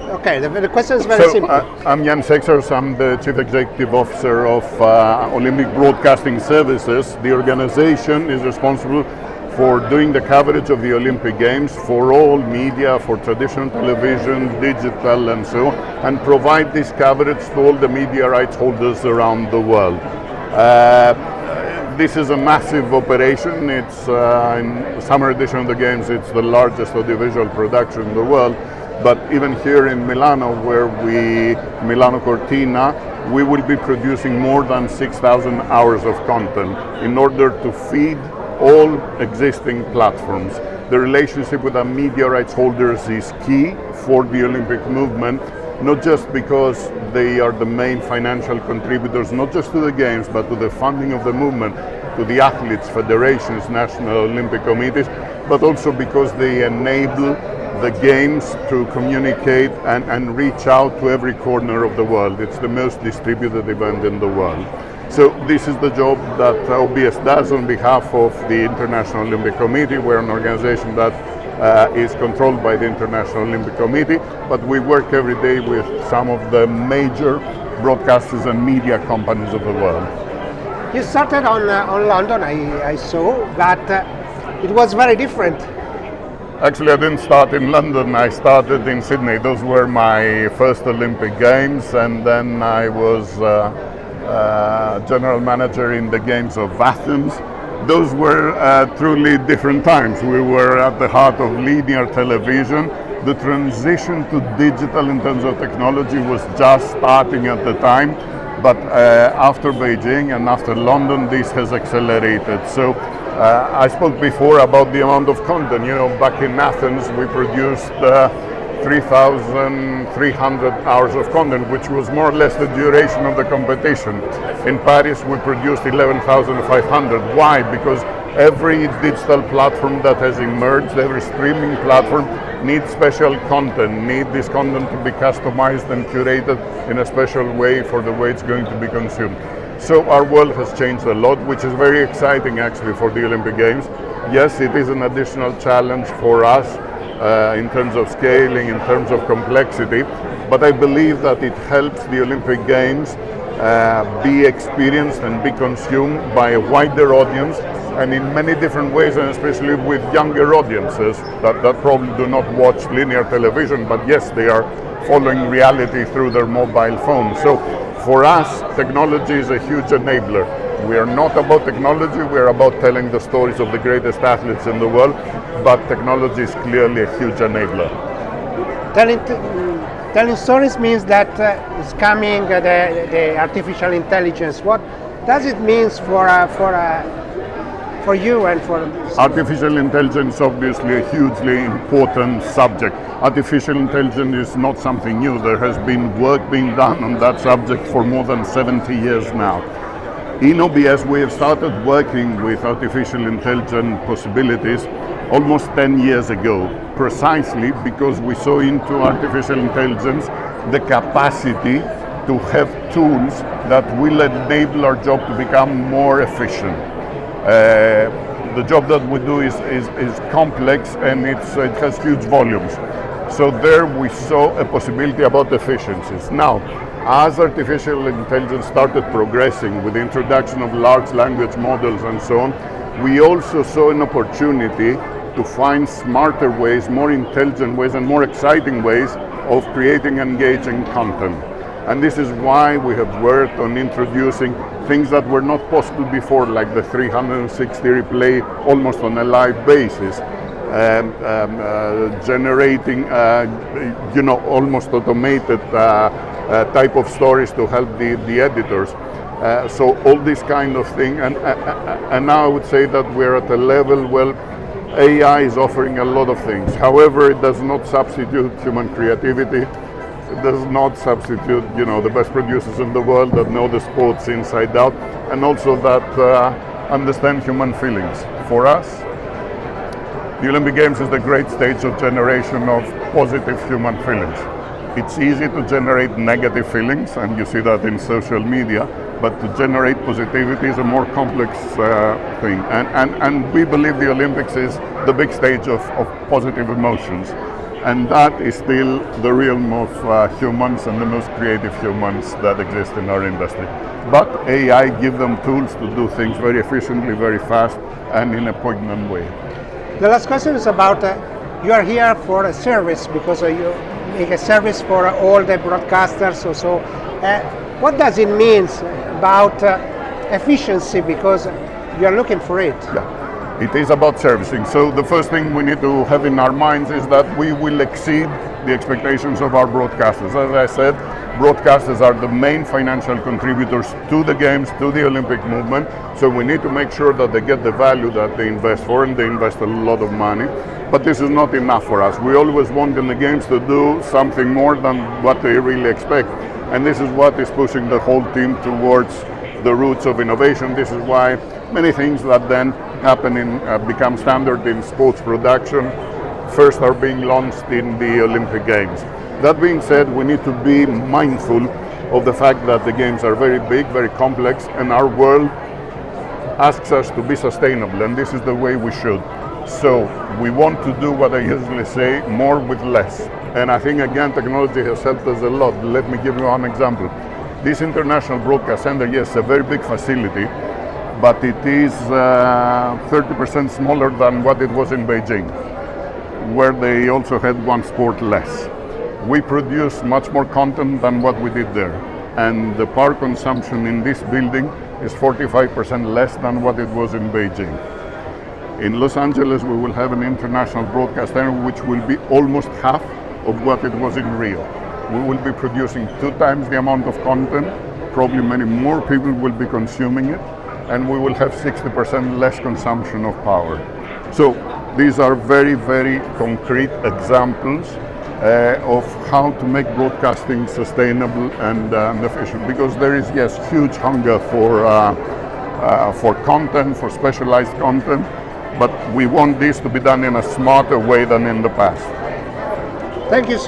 Okay, the question is very simple. I'm Yiannis Exarchos. I'm the Chief Executive Officer of Olympic Broadcasting Services. The organization is responsible for doing the coverage of the Olympic Games for all media, for traditional television, digital and so on, and provide this coverage to all the media rights holders around the world. This is a massive operation. It's in the summer edition of the Games, it's the largest audiovisual production in the world. But even here in Milano, Milano Cortina, we will be producing more than 6,000 hours of content in order to feed all existing platforms. The relationship with the media rights holders is key for the Olympic movement, not just because they are the main financial contributors, not just to the Games, but to the funding of the movement, to the athletes, federations, national Olympic committees, but also because they enable the Games to communicate and reach out to every corner of the world. It's the most distributed event in the world. So this is the job that OBS does on behalf of the International Olympic Committee. We're an organization that is controlled by the International Olympic Committee, but we work every day with some of the major broadcasters and media companies of the world. You started on London, I saw, but it was very different. Actually, I didn't start in London, I started in Sydney. Those were my first Olympic Games, and then I was general manager in the Games of Athens. Those were truly different times. We were at the heart of linear television. The transition to digital in terms of technology was just starting at the time, but after Beijing and after London, this has accelerated. So I spoke before about the amount of content. You know, back in Athens, we produced 3,300 hours of content, which was more or less the duration of the competition. In Paris, we produced 11,500. Why? Because every digital platform that has emerged, every streaming platform needs special content, need this content to be customized and curated in a special way for the way it's going to be consumed. So our world has changed a lot, which is very exciting actually for the Olympic Games. Yes, it is an additional challenge for us in terms of scaling, in terms of complexity, but I believe that it helps the Olympic Games be experienced and be consumed by a wider audience, and in many different ways, and especially with younger audiences that probably do not watch linear television, but yes, they are following reality through their mobile phones. So for us, technology is a huge enabler. We are not about technology, we are about telling the stories of the greatest athletes in the world, but technology is clearly a huge enabler. Telling stories means that it's coming the artificial intelligence. What does it mean for you and for... Artificial intelligence is obviously a hugely important subject. Artificial intelligence is not something new. There has been work being done on that subject for more than 70 years now. In OBS, we have started working with artificial intelligence possibilities almost 10 years ago, precisely because we saw into artificial intelligence the capacity to have tools that will enable our job to become more efficient. The job that we do is complex, and it has huge volumes. So there we saw a possibility about efficiencies. Now, as artificial intelligence started progressing with the introduction of large language models and so on, we also saw an opportunity to find smarter ways, more intelligent ways, and more exciting ways of creating engaging content. And this is why we have worked on introducing things that were not possible before, like the 360 replay almost on a live basis, generating almost automated type of stories to help the editors. So all this kind of thing, and now I would say that we're at a level where AI is offering a lot of things. However, it does not substitute human creativity. It does not substitute, the best producers in the world that know the sports inside out, and also that understand human feelings. For us, the Olympic Games is the great stage of generation of positive human feelings. It's easy to generate negative feelings, and you see that in social media, but to generate positivity is a more complex thing. And we believe the Olympics is the big stage of positive emotions. And that is still the realm of humans and the most creative humans that exist in our industry. But AI give them tools to do things very efficiently, very fast, and in a poignant way. The last question is about you are here for a service because you make a service for all the broadcasters. So, what does it mean about efficiency? Because you are looking for it. Yeah. It is about servicing. So the first thing we need to have in our minds is that we will exceed the expectations of our broadcasters. As I said, broadcasters are the main financial contributors to the games, to the Olympic movement. So we need to make sure that they get the value that they invest for, and they invest a lot of money. But this is not enough for us. We always want in the games to do something more than what they really expect. And this is what is pushing the whole team towards the roots of innovation. This is why many things that then happen in become standard in sports production first are being launched in the Olympic Games. That being said, we need to be mindful of the fact that the games are very big, very complex, and our world asks us to be sustainable, and this is the way we should. So we want to do what I usually say, more with less. And I think again technology has helped us a lot. Let me give you one example. This International Broadcast Center, yes, a very big facility, but it is 30% smaller than what it was in Beijing, where they also had one sport less. We produce much more content than what we did there, and the power consumption in this building is 45% less than what it was in Beijing. In Los Angeles, we will have an International Broadcast Center which will be almost half of what it was in Rio. We will be producing 2 times the amount of content, probably many more people will be consuming it, and we will have 60% less consumption of power. So these are very, very concrete examples of how to make broadcasting sustainable and efficient, because there is, yes, huge hunger for content, for specialized content, but we want this to be done in a smarter way than in the past. Thank you so